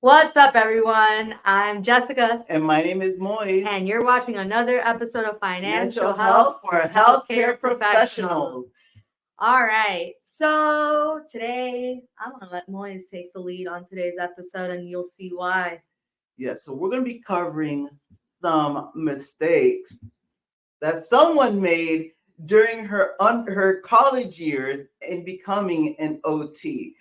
What's up, everyone? I'm Jessica. And my name is Moise. And you're watching another episode of Financial Mental Health health for Healthcare healthcare professionals. All right. So today, I'm going to let Moise take the lead on today's episode, and you'll see why. Yes, so we're going to be covering some mistakes that someone made during her college years in becoming an OT.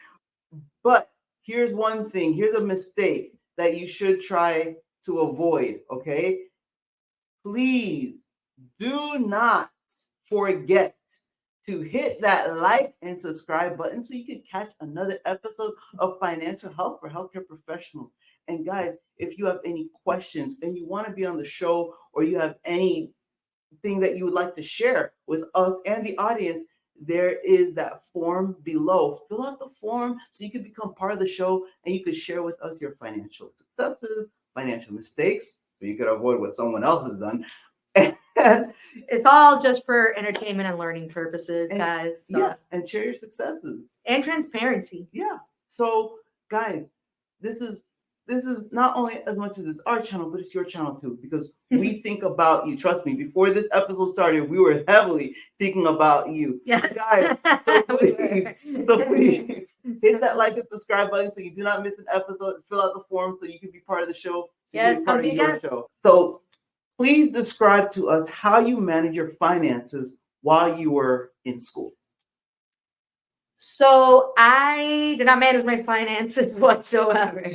But here's one thing, here's a mistake that you should try to avoid, okay? Please do not forget to hit that like and subscribe button so you can catch another episode of Financial Health for Healthcare Professionals. And guys, if you have any questions and you want to be on the show, or you have anything that you would like to share with us and the audience, there is that form below. Fill out the form so you can become part of the show and you can share with us your financial successes, financial mistakes, so you could avoid what someone else has done. It's all just for entertainment and learning purposes, guys. So. Yeah, and share your successes. And transparency. Yeah. So, guys, this is not only as much as it's our channel, but it's your channel too, because we think about you. Trust me, before this episode started, we were heavily thinking about you. Yeah. Guys, so please hit that like and subscribe button so you do not miss an episode. Fill out the form so you can be part of the show. So yes, you can be part of your show. So please describe to us how you manage your finances while you were in school. So I did not manage my finances whatsoever.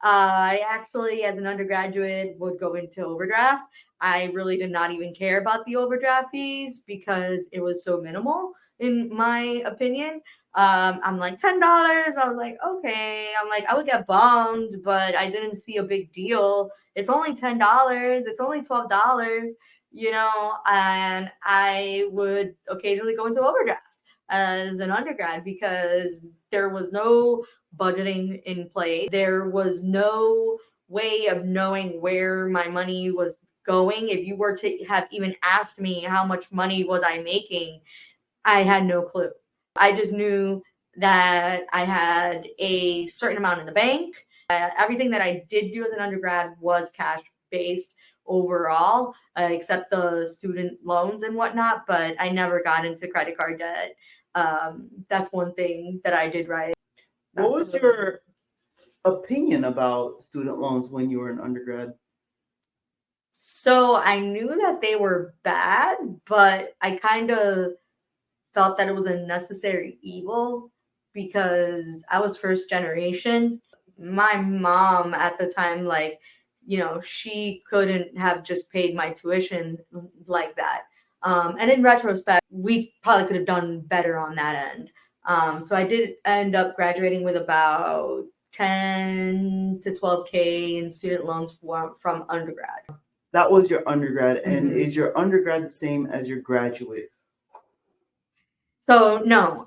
I actually, as an undergraduate, would go into overdraft. I really did not even care about the overdraft fees because it was so minimal, in my opinion. I'm like $10. I was like, okay. I'm like, I would get bummed, but I didn't see a big deal. It's only $10. It's only $12, and I would occasionally go into overdraft as an undergrad because there was no budgeting in place. There was no way of knowing where my money was going. If you were to have even asked me how much money was I making, I had no clue. I just knew that I had a certain amount in the bank. Everything that I did do as an undergrad was cash based overall, except the student loans and whatnot, but I never got into credit card debt. That's one thing that I did right. What was your opinion about student loans when you were an undergrad? So I knew that they were bad, but I kind of felt that it was a necessary evil because I was first generation. My mom at the time, she couldn't have just paid my tuition like that. And in retrospect, we probably could have done better on that end. So I did end up graduating with about 10 to 12K in student loans from undergrad. That was your undergrad. And is your undergrad the same as your graduate? So no,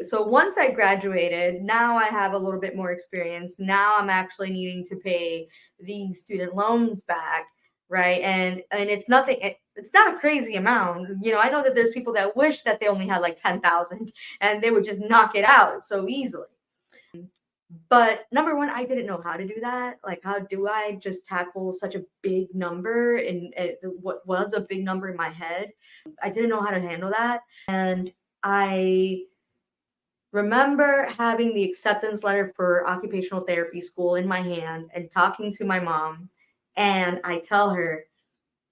so once I graduated, now I have a little bit more experience. Now I'm actually needing to pay the student loans back, right? And it's nothing. It's not a crazy amount. I know that there's people that wish that they only had like 10,000 and they would just knock it out so easily. But number one, I didn't know how to do that. Like, how do I just tackle such a big number and what was a big number in my head? I didn't know how to handle that. And I remember having the acceptance letter for occupational therapy school in my hand and talking to my mom. And I tell her,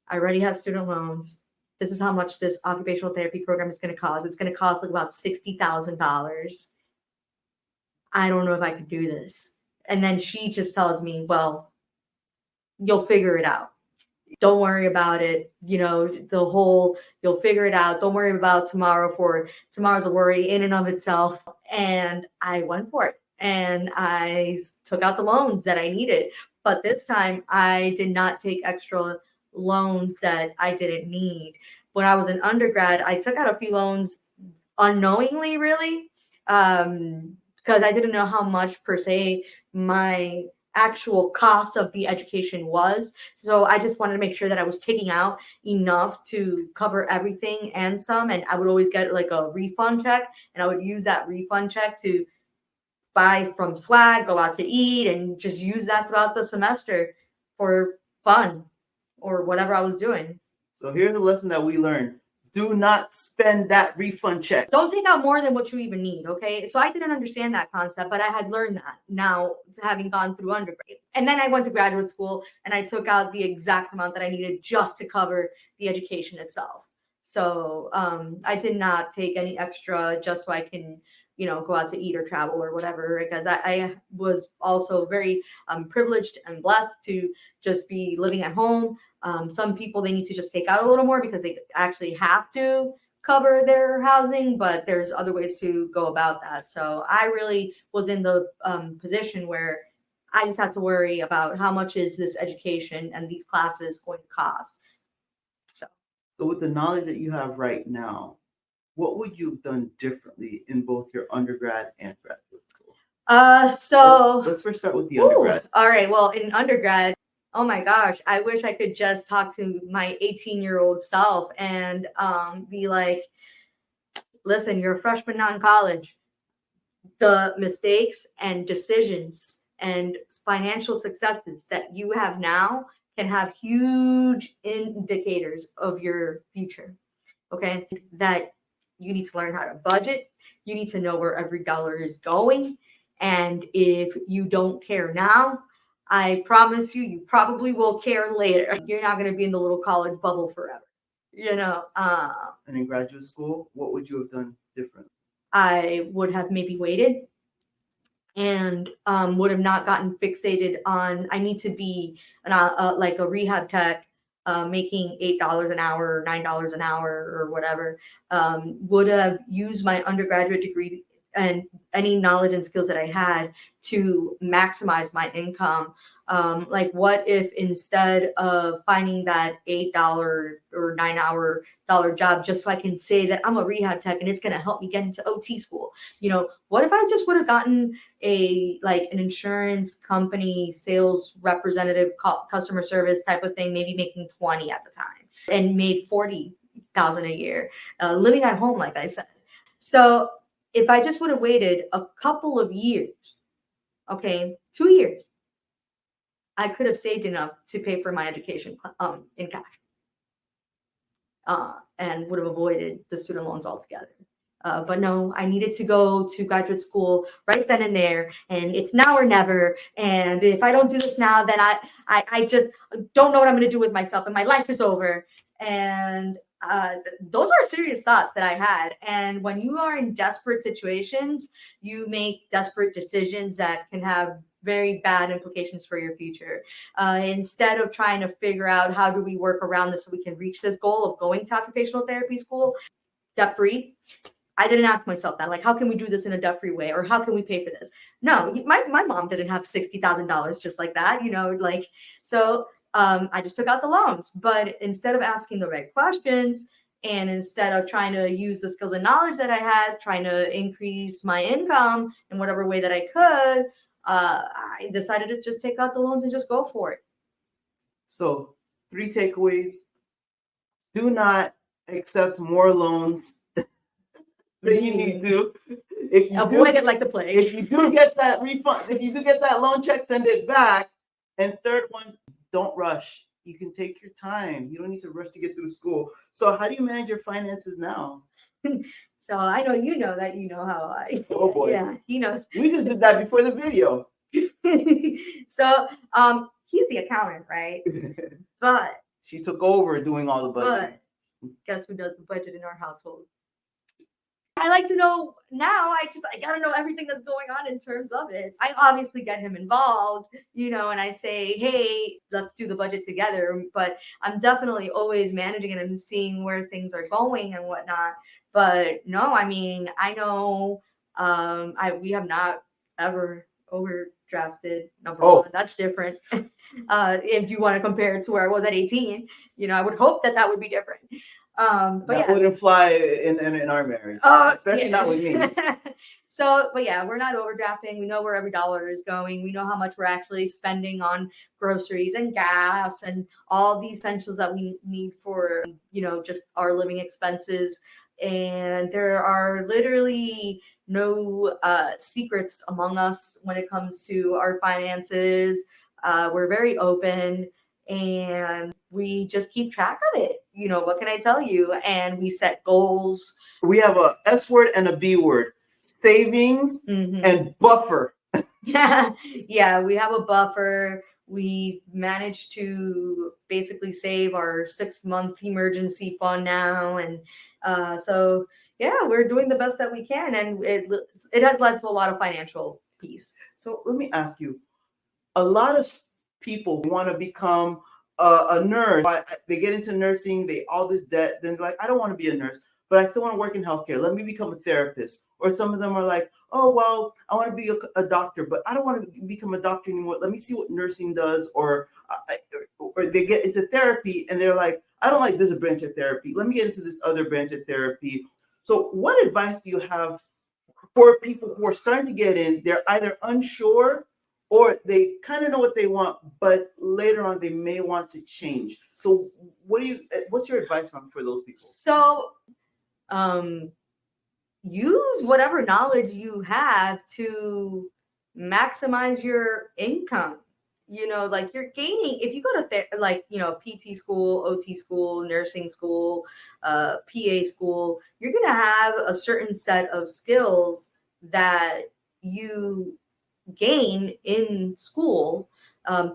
I already have student loans. This is how much this occupational therapy program is going to cost. It's going to cost like about $60,000. I don't know if I could do this. And then she just tells me, well, you'll figure it out. Don't worry about it. You'll figure it out. Don't worry about tomorrow, for tomorrow's a worry in and of itself. And I went for it and I took out the loans that I needed. But this time I did not take extra loans that I didn't need. When I was an undergrad, I took out a few loans unknowingly, really. Because I didn't know how much per se my actual cost of the education was. So I just wanted to make sure that I was taking out enough to cover everything and some. And I would always get like a refund check, and I would use that refund check to buy from Swag, go out to eat, and just use that throughout the semester for fun or whatever I was doing. So here's a lesson that we learned. Do not spend that refund check. Don't take out more than what you even need, okay? So I didn't understand that concept, but I had learned that now, having gone through undergrad. And then I went to graduate school and I took out the exact amount that I needed just to cover the education itself. So I did not take any extra just so I can, go out to eat or travel or whatever, because I was also very privileged and blessed to just be living at home. Some people, they need to just take out a little more because they actually have to cover their housing, but there's other ways to go about that. So I really was in the position where I just have to worry about how much is this education and these classes going to cost. So with the knowledge that you have right now, what would you have done differently in both your undergrad and graduate school? So let's first start with the undergrad. All right. Well, in undergrad, oh my gosh, I wish I could just talk to my 18-year-old self and be like, listen, you're a freshman now in college. The mistakes and decisions and financial successes that you have now can have huge indicators of your future. Okay. That you need to learn how to budget. You need to know where every dollar is going. And if you don't care now, I promise you, you probably will care later. You're not going to be in the little college bubble forever. And in graduate school, what would you have done different? I would have maybe waited and would have not gotten fixated on I need to be like a rehab tech making $8 an hour or $9 an hour or whatever. Would have used my undergraduate degree and any knowledge and skills that I had to maximize my income. Like what if instead of finding that $8 or $9 job just so I can say that I'm a rehab tech and it's going to help me get into OT school, what if I just would have gotten an insurance company sales representative customer service type of thing, maybe making 20 at the time and made 40,000 a year, living at home, like I said. So if I just would have waited a couple of years, okay, 2 years, I could have saved enough to pay for my education in cash and would have avoided the student loans altogether. But no, I needed to go to graduate school right then and there, and it's now or never. And if I don't do this now, then I just don't know what I'm going to do with myself, and my life is over. And those are serious thoughts that I had. And when you are in desperate situations, you make desperate decisions that can have very bad implications for your future. Instead of trying to figure out how do we work around this so we can reach this goal of going to occupational therapy school debt-free, I didn't ask myself that, like, how can we do this in a debt-free way, or how can we pay for this? No, my mom didn't have $60,000 just like that, so I just took out the loans. But instead of asking the right questions and instead of trying to use the skills and knowledge that I had, trying to increase my income in whatever way that I could, I decided to just take out the loans and just go for it. So 3 takeaways. Do not accept more loans than you need to. If you avoid it like the plague. If you do get that refund, if you do get that loan check, send it back. And third one, don't rush. You can take your time. You don't need to rush to get through school. So how do you manage your finances now? So I know that you know how I. Oh boy. Yeah, he knows. We just did that before the video. So he's the accountant, right? But she took over doing all the budget. But guess who does the budget in our household? I like to know now. I gotta know everything that's going on in terms of it. I obviously get him involved, and I say, hey, let's do the budget together. But I'm definitely always managing it and seeing where things are going and whatnot. But no, I mean, I know we have not ever overdrafted. Number one, that's different. If you want to compare it to where I was at 18, I would hope that would be different. But that wouldn't fly in our marriage, especially not with me. So, but yeah, we're not overdrafting. We know where every dollar is going. We know how much we're actually spending on groceries and gas and all the essentials that we need for, just our living expenses. And there are literally no secrets among us when it comes to our finances. We're very open, and we just keep track of it. What can I tell you? And we set goals. We have a S word and a B word: savings and buffer. Yeah, we have a buffer. We managed to basically save our 6-month emergency fund now, and so yeah, we're doing the best that we can, and it has led to a lot of financial peace. So let me ask you, a lot of people want to become a nurse. They get into nursing, they all this debt, then they're like, I don't want to be a nurse, but I still want to work in healthcare. Let me become a therapist. Or some of them are like, oh, well, I want to be a doctor, but I don't want to become a doctor anymore. Let me see what nursing does. Or they get into therapy and they're like, I don't like this branch of therapy. Let me get into this other branch of therapy. So what advice do you have for people who are starting to get in? They're either unsure or they kind of know what they want, but later on they may want to change. So what's your advice on for those people? So use whatever knowledge you have to maximize your income. Like you're gaining if you go to PT school, OT school, nursing school, PA school, you're going to have a certain set of skills that you gain in school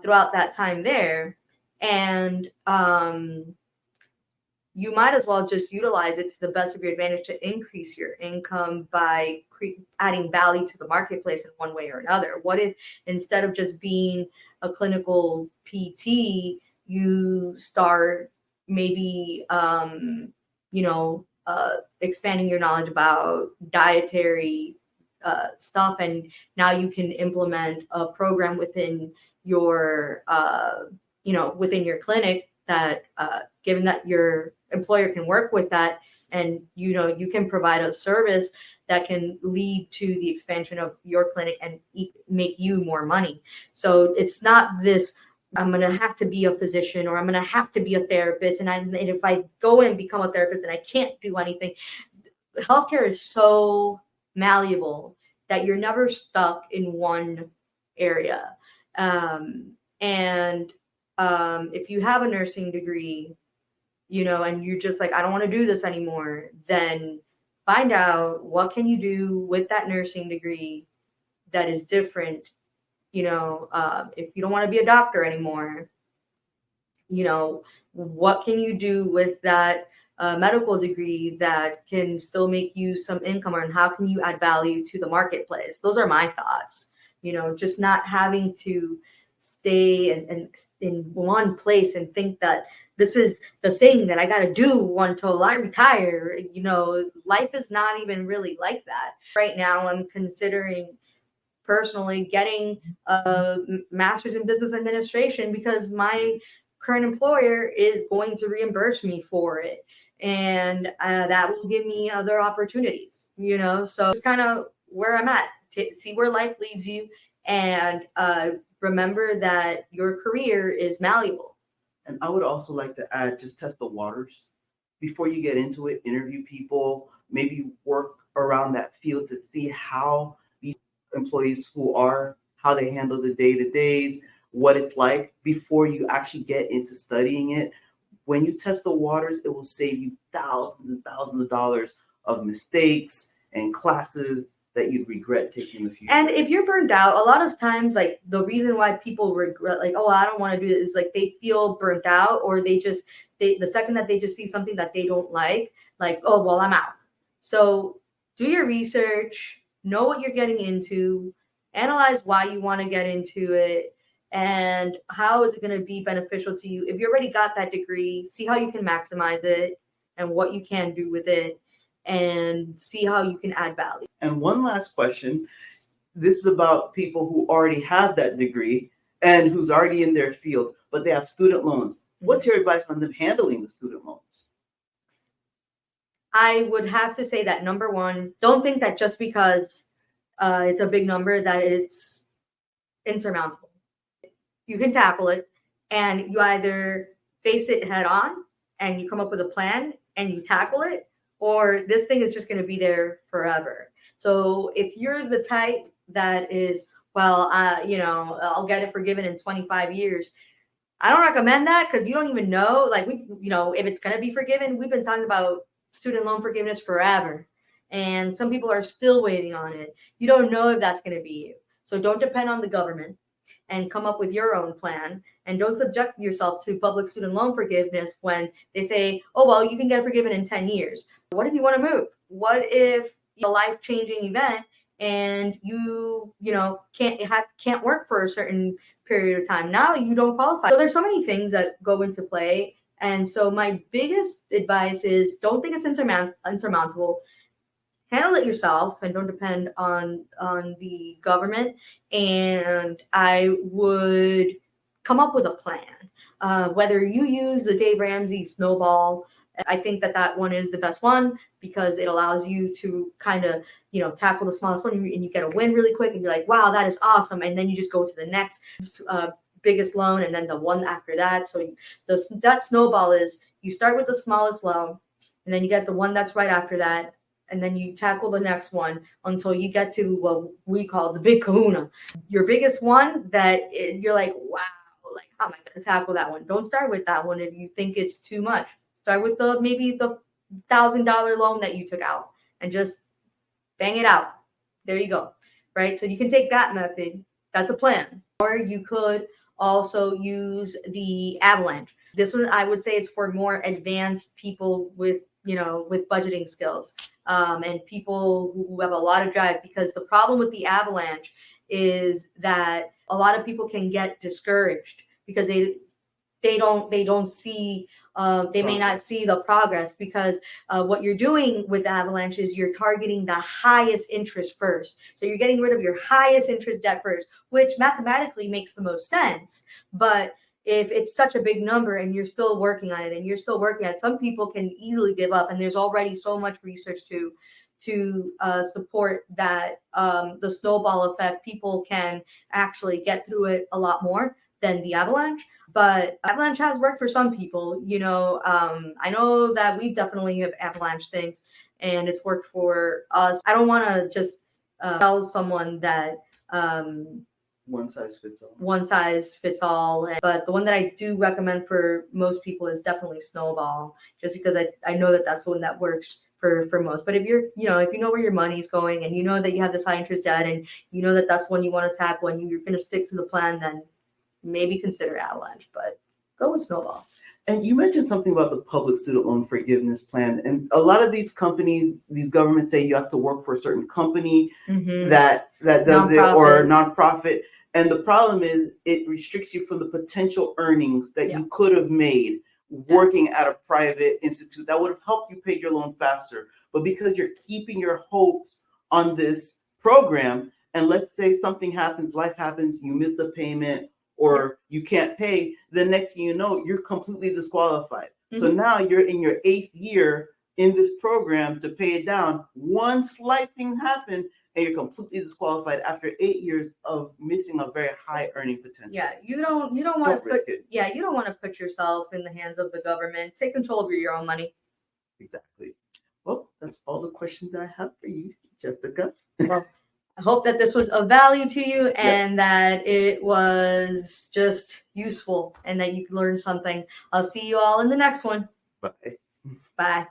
throughout that time there. And you might as well just utilize it to the best of your advantage to increase your income by adding value to the marketplace in one way or another. What if instead of just being a clinical PT, you start maybe expanding your knowledge about dietary stuff, and now you can implement a program within your within your clinic that given that your employer can work with that, and you can provide a service that can lead to the expansion of your clinic and make you more money. So it's not this, I'm going to have to be a physician or I'm going to have to be a therapist, and if I go and become a therapist and I can't do anything. Healthcare is so malleable that you're never stuck in one area. And if you have a nursing degree, and you're just like, I don't want to do this anymore, then find out what can you do with that nursing degree that is different. If you don't want to be a doctor anymore, what can you do with that medical degree that can still make you some income, and how can you add value to the marketplace? Those are my thoughts. Just not having to stay in one place and think that this is the thing that I got to do until I retire. Life is not even really like that. Right now, I'm considering personally getting a master's in business administration because my current employer is going to reimburse me for it, and that will give me other opportunities. So it's kind of where I'm at, to see where life leads you, and remember that your career is malleable. And I would also like to add, just test the waters before you get into it. Interview people, maybe work around that field to see how these employees how they handle the day-to-days, what it's like before you actually get into studying it. When you test the waters, it will save you thousands and thousands of dollars of mistakes and classes that you'd regret taking in the future. And if you're burned out, a lot of times, like the reason why people regret, like, oh, I don't want to do this, is like they feel burnt out, or the second that they just see something that they don't like, oh, well, I'm out. So do your research, know what you're getting into, analyze why you want to get into it, and how is it going to be beneficial to you. If you already got that degree, see how you can maximize it and what you can do with it, and see how you can add value. And one last question. This is about people who already have that degree and who's already in their field, but they have student loans. What's your advice on them handling the student loans? I would have to say that, number one, don't think that just because it's a big number that it's insurmountable. You can tackle it, and you either face it head on and you come up with a plan and you tackle it, or this thing is just going to be there forever. So if you're the type that is, well, I'll get it forgiven in 25 years. I don't recommend that because you don't even know, like if it's going to be forgiven. We've been talking about student loan forgiveness forever, and some people are still waiting on it. You don't know if that's going to be you. So don't depend on the government, and come up with your own plan. And don't subject yourself to public student loan forgiveness when they say, oh, well, you can get forgiven in 10 years. What if you want to move? What if a life-changing event and can't work for a certain period of time? Now you don't qualify. So there's so many things that go into play. And so my biggest advice is don't think it's insurmountable. Handle it yourself and don't depend on the government. And I would come up with a plan. Whether you use the Dave Ramsey snowball, I think that one is the best one because it allows you to kind of tackle the smallest one, and you get a win really quick, and you're like, wow, that is awesome. And then you just go to the next biggest loan, and then the one after that. So that snowball is, you start with the smallest loan, and then you get the one that's right after that, and then you tackle the next one until you get to what we call the big kahuna. Your biggest one that you're like, wow, like how am I going to tackle that one? Don't start with that one if you think it's too much. Start with maybe the $1,000 loan that you took out and just bang it out. There you go, right? So you can take that method. That's a plan. Or you could also use the avalanche. This one, I would say, is for more advanced people with budgeting skills, and people who have a lot of drive, because the problem with the avalanche is that a lot of people can get discouraged because they don't see, they may not see the progress, because what you're doing with avalanche is you're targeting the highest interest first. So you're getting rid of your highest interest debt first, which mathematically makes the most sense. But if it's such a big number and you're still working on it, some people can easily give up. And there's already so much research to support that the snowball effect, people can actually get through it a lot more than the avalanche. But avalanche has worked for some people. I know that we definitely have avalanche things, and it's worked for us. I don't want to just tell someone that one size fits all. One size fits all. But the one that I do recommend for most people is definitely snowball, just because I know that that's the one that works for most. But if if you know where your money's going, and you know that you have this high interest debt, and you know that that's one you want to tackle, and you're going to stick to the plan, then maybe consider avalanche, but go with snowball. And you mentioned something about the public student loan forgiveness plan. And a lot of these companies, these governments say you have to work for a certain company that does nonprofit. It, or nonprofit. And the problem is it restricts you from the potential earnings that you could have made working at a private institute that would have helped you pay your loan faster. But because you're keeping your hopes on this program, and let's say something happens, life happens, you miss the payment, or you can't pay, the next thing you know, you're completely disqualified. So now you're in your 8th year in this program to pay it down. One slight thing happened and you're completely disqualified after 8 years of missing a very high earning potential. Yeah, you don't want to put yourself in the hands of the government. Take control of your own money. Exactly. Well, that's all the questions that I have for you, Jessica. Well, I hope that this was of value to you, and that it was just useful, and that you learned something. I'll see you all in the next one. Bye. Bye.